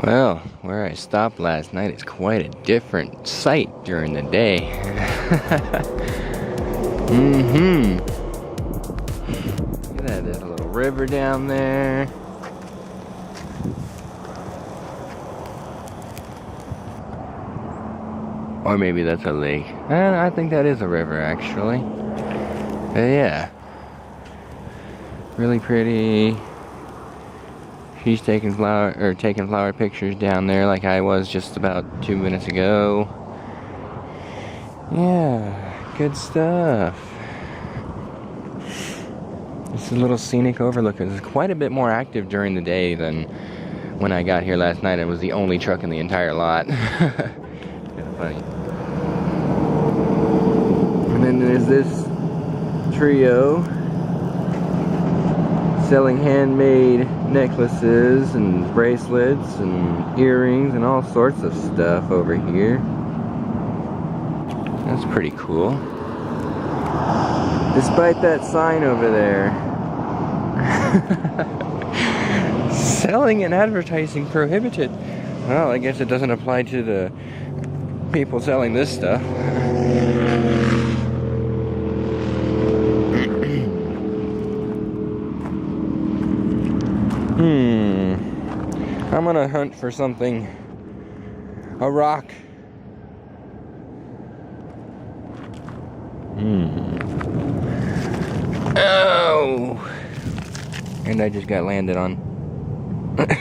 Well, where I stopped last night is quite a different sight during the day. Look at that, there's a little river down there. Or maybe that's a lake. I think that is a river, actually. But yeah. Really pretty. She's taking flower pictures down there like I was just about 2 minutes ago. Yeah, good stuff. It's a little scenic overlook. It's quite a bit more active during the day than when I got here last night. It was the only truck in the entire lot. Kind of funny. And then there's this trio selling handmade necklaces and bracelets and earrings and all sorts of stuff over here. That's pretty cool. Despite that sign over there. Selling and advertising prohibited. Well, I guess it doesn't apply to the people selling this stuff. I'm gonna hunt for something. A rock. Oh! And I just got landed on. Bye.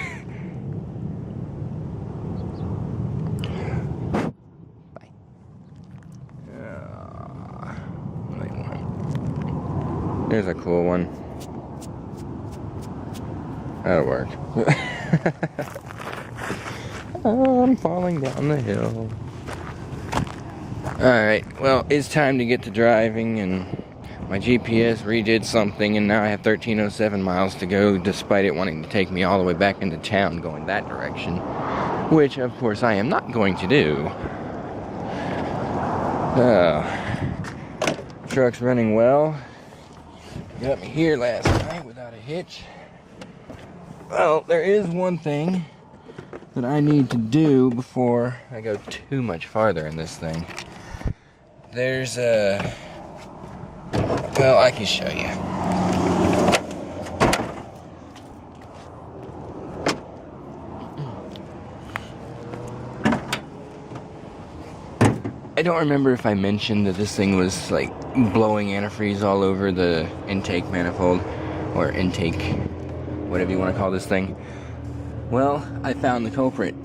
There's a cool one. That'll work. I'm falling down the hill. Alright, well, it's time to get to driving, and my GPS redid something, and now I have 1307 miles to go, despite it wanting to take me all the way back into town going that direction, which, of course, I am not going to do. Truck's running well. Got me here last night without a hitch. Well, there is one thing that I need to do before I go too much farther in this thing. There's a... well, I can show you. I don't remember if I mentioned that this thing was like blowing antifreeze all over the intake manifold, or intake, whatever you want to call this thing. Well, I found the culprit.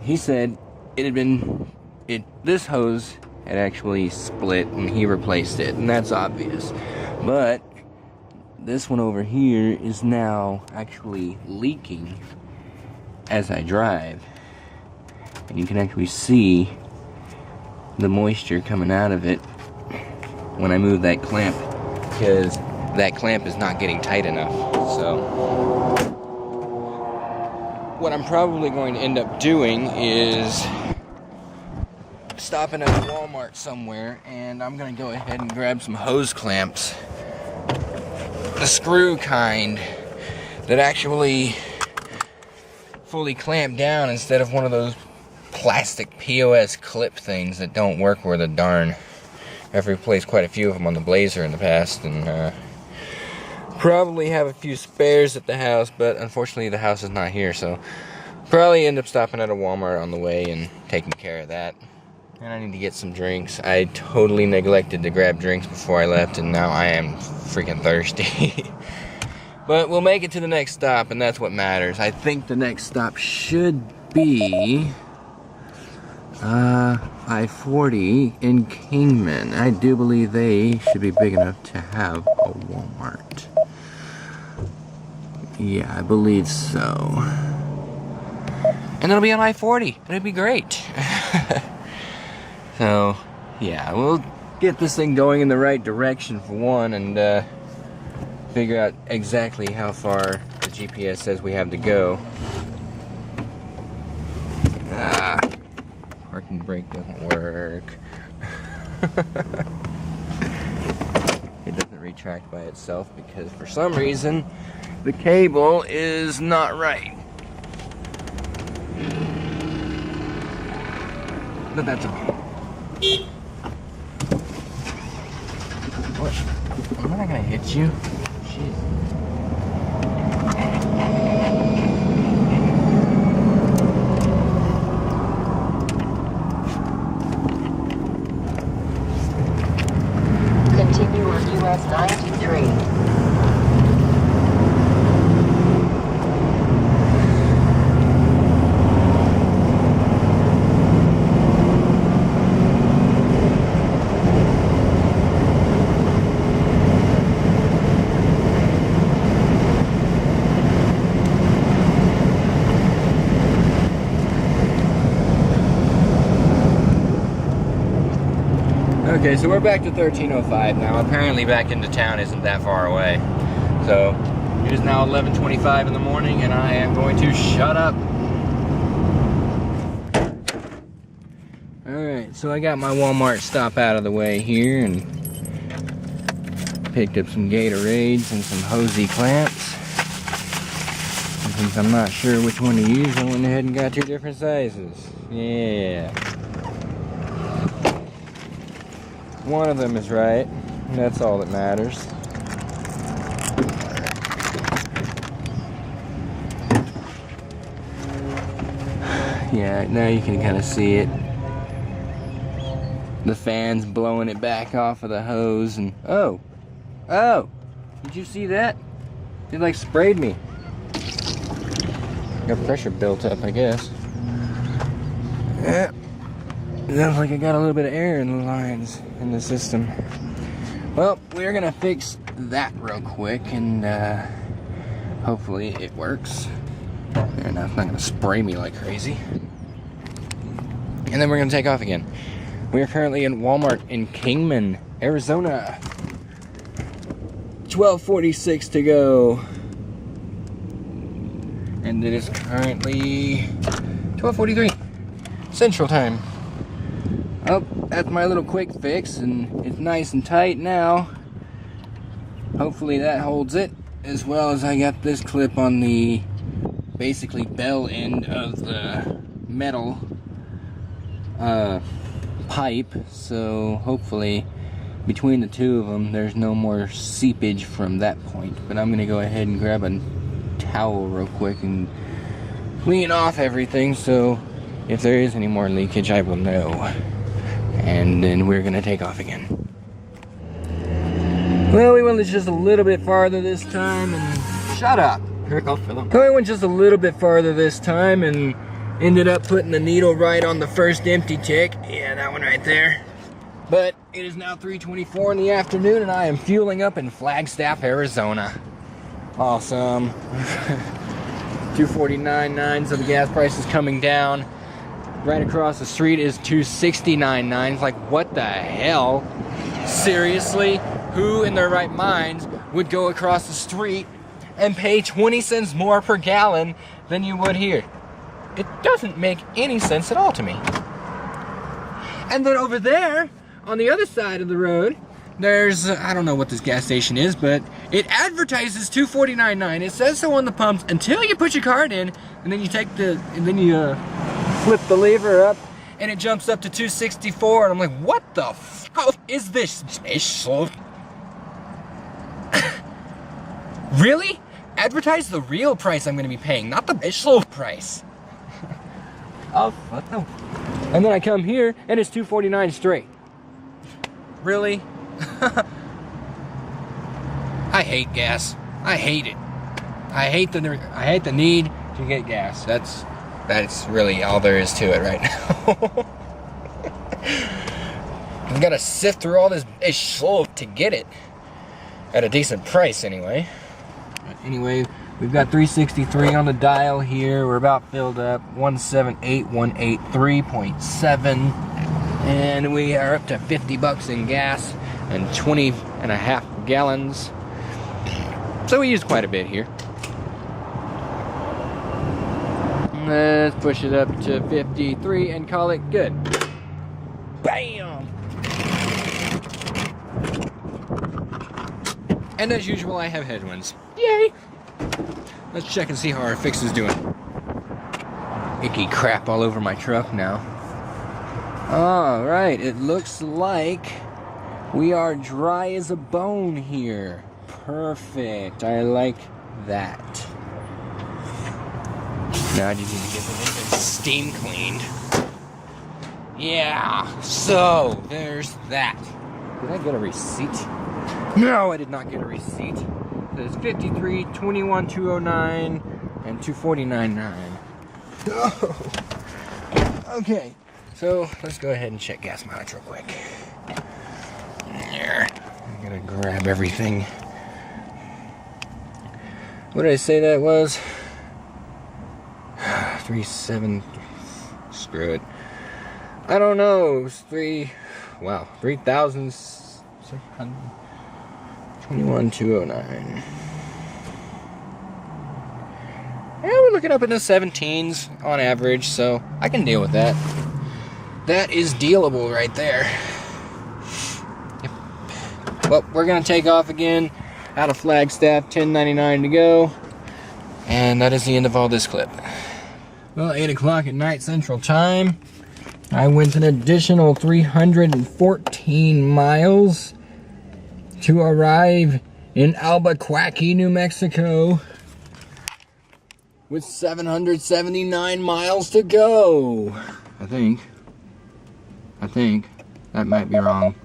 He said it had been, this hose had actually split and he replaced it, and that's obvious. But this one over here is now actually leaking as I drive. And you can actually see the moisture coming out of it when I move that clamp, because that clamp is not getting tight enough. So what I'm probably going to end up doing is stopping at a Walmart somewhere, and I'm going to go ahead and grab some hose clamps. The screw kind that actually fully clamp down instead of one of those plastic POS clip things that don't work worth a darn. I've replaced quite a few of them on the Blazer in the past, and probably have a few spares at the house, but unfortunately the house is not here, so probably end up stopping at a Walmart on the way and taking care of that. And I need to get some drinks. I totally neglected to grab drinks before I left, and now I am freaking thirsty. But we'll make it to the next stop, and that's what matters. I think the next stop should be I-40 in Kingman. I do believe they should be big enough to have a Walmart. Yeah, I believe so. And it'll be on I-40. It'll be great. So, yeah, we'll get this thing going in the right direction for one, and figure out exactly how far the GPS says we have to go. Parking brake doesn't work. It doesn't retract by itself because for some reason the cable is not right. but that's okay. What? Am I not gonna hit you? Shit. Continue on US 93. Okay, so we're back to 1305 now. Apparently back into town isn't that far away. So it is now 11:25 in the morning and I am going to shut up. Alright, so I got my Walmart stop out of the way here and picked up some Gatorades and some hosey clamps. And since I'm not sure which one to use, I went ahead and got 2 different sizes. Yeah. One of them is right, and that's all that matters. Yeah, now you can kind of see it. The fan's blowing it back off of the hose, and oh, did you see that? It like sprayed me. Got pressure built up, I guess. Yeah. Sounds like I got a little bit of air in the lines in the system. Well, we're gonna fix that real quick and hopefully it works. And it's not gonna spray me like crazy. And then we're gonna take off again. We are currently in Walmart in Kingman, Arizona. 12:46 to go. And it is currently 12:43 Central Time. Oh, that's my little quick fix, and it's nice and tight now. Hopefully that holds it, as well as I got this clip on the basically bell end of the metal pipe, so hopefully between the two of them there's no more seepage from that point. But I'm gonna go ahead and grab a towel real quick and clean off everything, so if there is any more leakage I will know. And then we're gonna take off again. Well, we went just a little bit farther this time and shut up. We went just a little bit farther this time and ended up putting the needle right on the first empty tick. Yeah, that one right there. But it is now 3:24 in the afternoon and I am fueling up in Flagstaff, Arizona. Awesome. 249.9, so the gas price is coming down. Right across the street is 269.9. Like, what the hell? Seriously? Who in their right minds would go across the street and pay 20 cents more per gallon than you would here? It doesn't make any sense at all to me. And then over there, on the other side of the road, there's, I don't know what this gas station is, but it advertises 249.9. It says so on the pumps until you put your card in, and then you take the, and then you flip the lever up, and it jumps up to 264, and I'm like, what the f*** is this? Really? Advertise the real price I'm gonna be paying, not the price. Oh, what the? And then I come here, and it's 249 straight. Really? I hate gas. I hate it. I hate the need to get gas. That's really all there is to it right now. I've got to sift through all this to get it at a decent price anyway. Anyway, we've got 363 on the dial here. We're about filled up. 178,183.7, and we are up to 50 bucks in gas and 20.5 gallons. So we used quite a bit here. Let's push it up to 53 and call it good. Bam! And as usual, I have headwinds. Yay! Let's check and see how our fix is doing. Icky crap all over my truck now. Alright, it looks like we are dry as a bone here. Perfect. I like that. Now I just need to get the engine steam cleaned. Yeah, so there's that. Did I get a receipt? No, I did not get a receipt. There's 53, 21, 209, and 249.9. Oh. Okay, so let's go ahead and check gas mileage real quick. There. I'm gonna grab everything. What did I say that was? 3.7. Screw it. I don't know. It was 3,621,209. Yeah, we're looking up in the 17s on average, so I can deal with that. That is dealable right there. Yep. Well, we're gonna take off again out of Flagstaff, 10:99 to go, and that is the end of all this clip. Well, 8 o'clock at night Central Time. I went an additional 314 miles to arrive in Albuquerque, New Mexico, with 779 miles to go. I think. That might be wrong.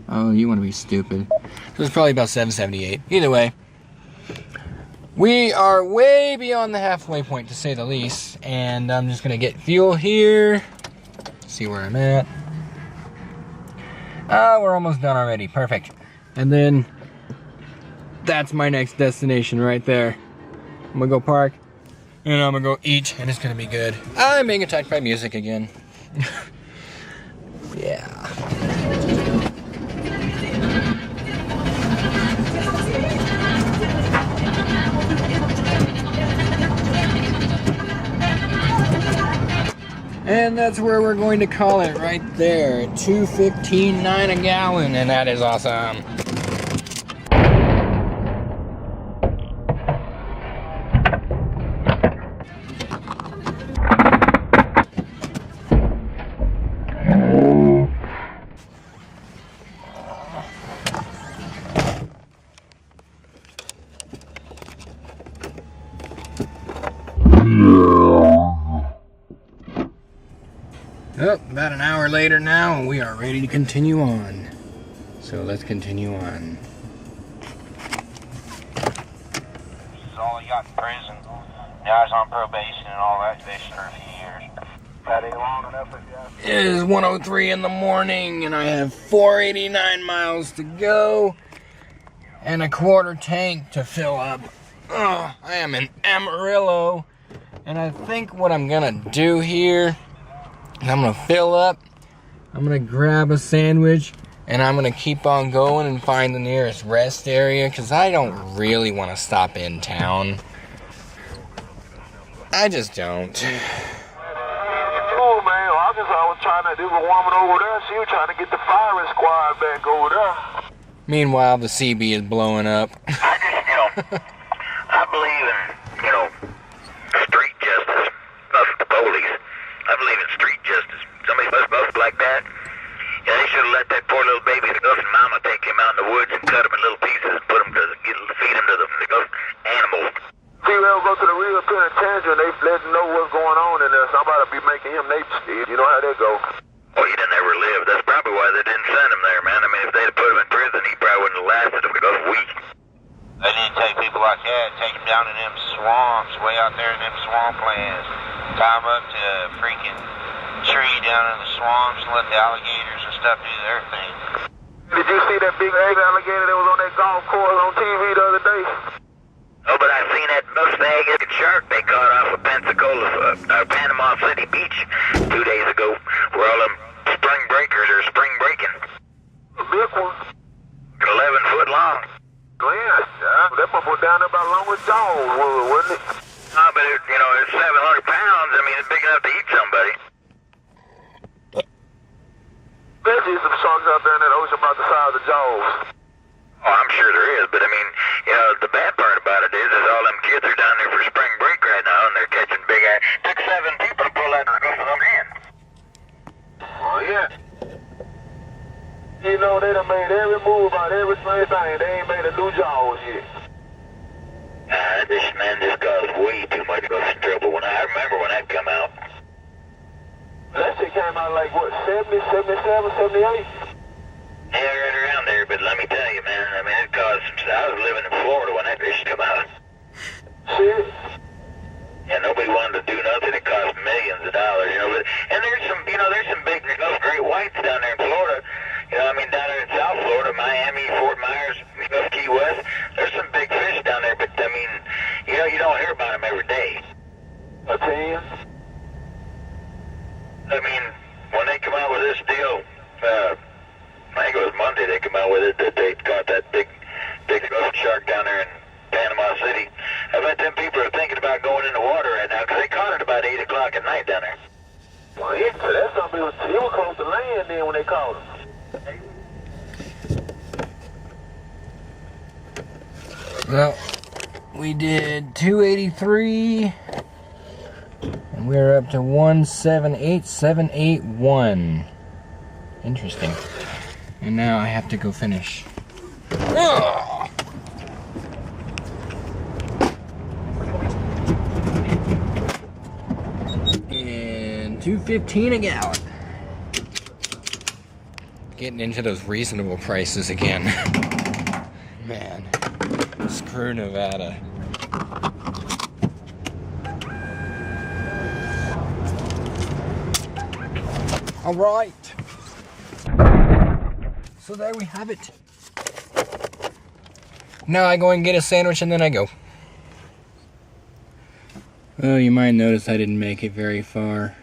Oh, you want to be stupid. So it's probably about 778. Either way. We are way beyond the halfway point, to say the least, and I'm just gonna get fuel here, see where I'm at. We're almost done already, perfect. And then, that's my next destination right there. I'm gonna go park, and I'm gonna go eat, and it's gonna be good. I'm being attacked by music again. Yeah. And that's where we're going to call it right there. $2.15.9 a gallon, and that is awesome. Oh, about an hour later now, and we are ready to continue on. So let's continue on. He's all he got in prison. Now he's on probation and all that fish for a few years. That ain't long enough if you ask. It is 1:03 in the morning, and I have 489 miles to go, and a quarter tank to fill up. Oh, I am in Amarillo, and I think what I'm gonna do here, I'm gonna fill up, I'm gonna grab a sandwich, and I'm gonna keep on going and find the nearest rest area, because I don't really want to stop in town. I just don't. Oh man, I was trying to do a woman over there. She was trying to get the firing squad back over there. Meanwhile, the CB is blowing up. I believe in, street justice, not the police. I believe in street justice. Somebody must like that. Yeah, they should have let that poor little baby Guff and Mama take him out in the woods and cut him in little pieces and put him feed him to the Guff animals. See, they'll go to the real penitentiary and they let them know what's going on in there. Somebody be making him nape Steve. You know how that go. Well, he didn't ever live. That's probably why they didn't send him there, man. I mean, if they'd have put him in prison, he probably wouldn't have lasted a week. They need to take people like that, take them down in them swamps, way out there in them swamplands. Tie them up to a freaking tree down in the swamps and let the alligators and stuff do their thing. Did you see that big alligator that was on that golf course on TV the other day? Oh, but I seen that mustang-looking shark they caught off of Panama City Beach 2 days ago, where all them spring breakers are spring breaking. A big one. 11 foot long. Yeah, that one was down there about long as Jones was, wasn't it? But it's 700 pounds. I mean, it's big enough to eat somebody. Bet you some sharks out there in that ocean about the size of Jaws. Oh, I'm sure there is, but I mean, the bad part about it is all them kids are down there for spring break right now, and they're catching big ass. Took 7 people to pull that stuff of them in. they ain't made a new jaws yet. This man just caused way too much trouble. I remember when that come out. That shit came out like, what, 70, 77, 78? Yeah, right around there, but let me tell you, man, I mean, it caused some... I was living in Florida when that fish come out. Shit. Yeah, nobody wanted to do nothing. It cost millions of dollars, you know. But, and there's some, you know, there's some big great whites down there in Florida. You know, I mean, down there in South Florida, Miami, Fort Myers, Key West, there's some big fish down there, but, I mean, you know, you don't hear about them every day. A 10? I mean, when they come out with this deal, I think it was Monday they come out with it, that they caught that big shark down there in Panama City. I bet them people are thinking about going in the water right now, because they caught it about 8 o'clock at night down there. Well, that's something, it was close to land then when they caught him. Well, we did 283, and we're up to 178781. Interesting. And now I have to go finish. Ugh! And $2.15 a gallon. Getting into those reasonable prices again. Man. Screw Nevada. All right. So there we have it. Now I go and get a sandwich and then I go. Oh, you might notice I didn't make it very far.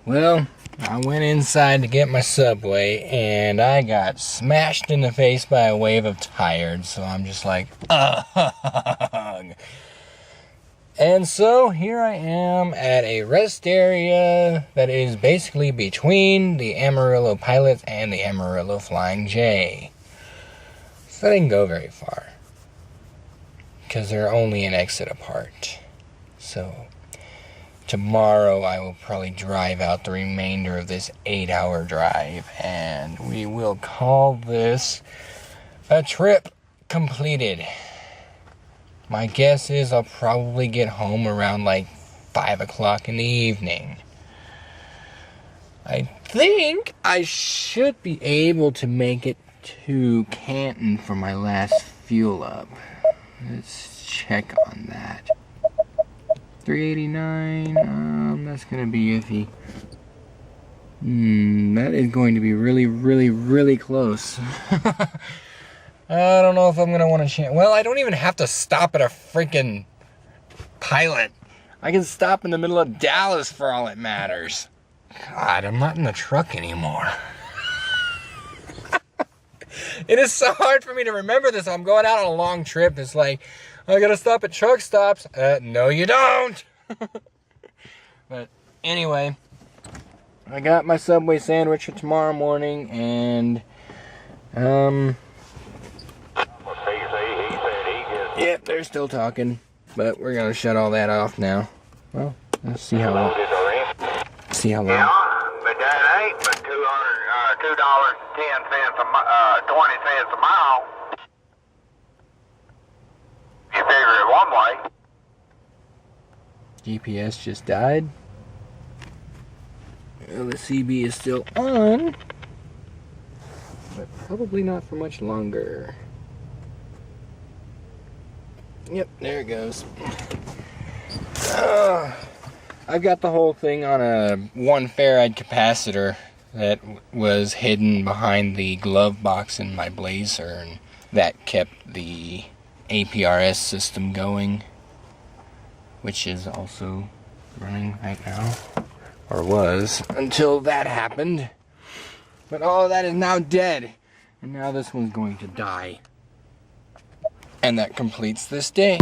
Well, I went inside to get my Subway and I got smashed in the face by a wave of tired, so I'm just like, ugh. And so here I am at a rest area that is basically between the Amarillo Pilots and the Amarillo Flying J. So I didn't go very far because they're only an exit apart. So tomorrow I will probably drive out the remainder of this 8-hour drive and we will call this a trip completed. My guess is I'll probably get home around like 5 o'clock in the evening. I think I should be able to make it to Canton for my last fuel up. Let's check on that. 389, that's gonna be iffy. That is going to be really, really, really close. I don't know if I'm gonna want to change. Well, I don't even have to stop at a freaking Pilot. I can stop in the middle of Dallas for all it matters. God, I'm not in the truck anymore. It is so hard for me to remember this. I'm going out on a long trip. It's like, I gotta stop at truck stops. No you don't. But anyway, I got my Subway sandwich for tomorrow morning and yep, they're still talking, but we're gonna shut all that off now. Well, let's see how long. Yeah, but that ain't but $2.10 20 cents a mile. You figure it one way. GPS just died. Well, the CB is still on, but probably not for much longer. Yep, there it goes. I've got the whole thing on a 1 farad capacitor that was hidden behind the glove box in my Blazer, and that kept the APRS system going, which is also running right now, or was, until that happened. But all of that is now dead, and now this one's going to die. And that completes this day.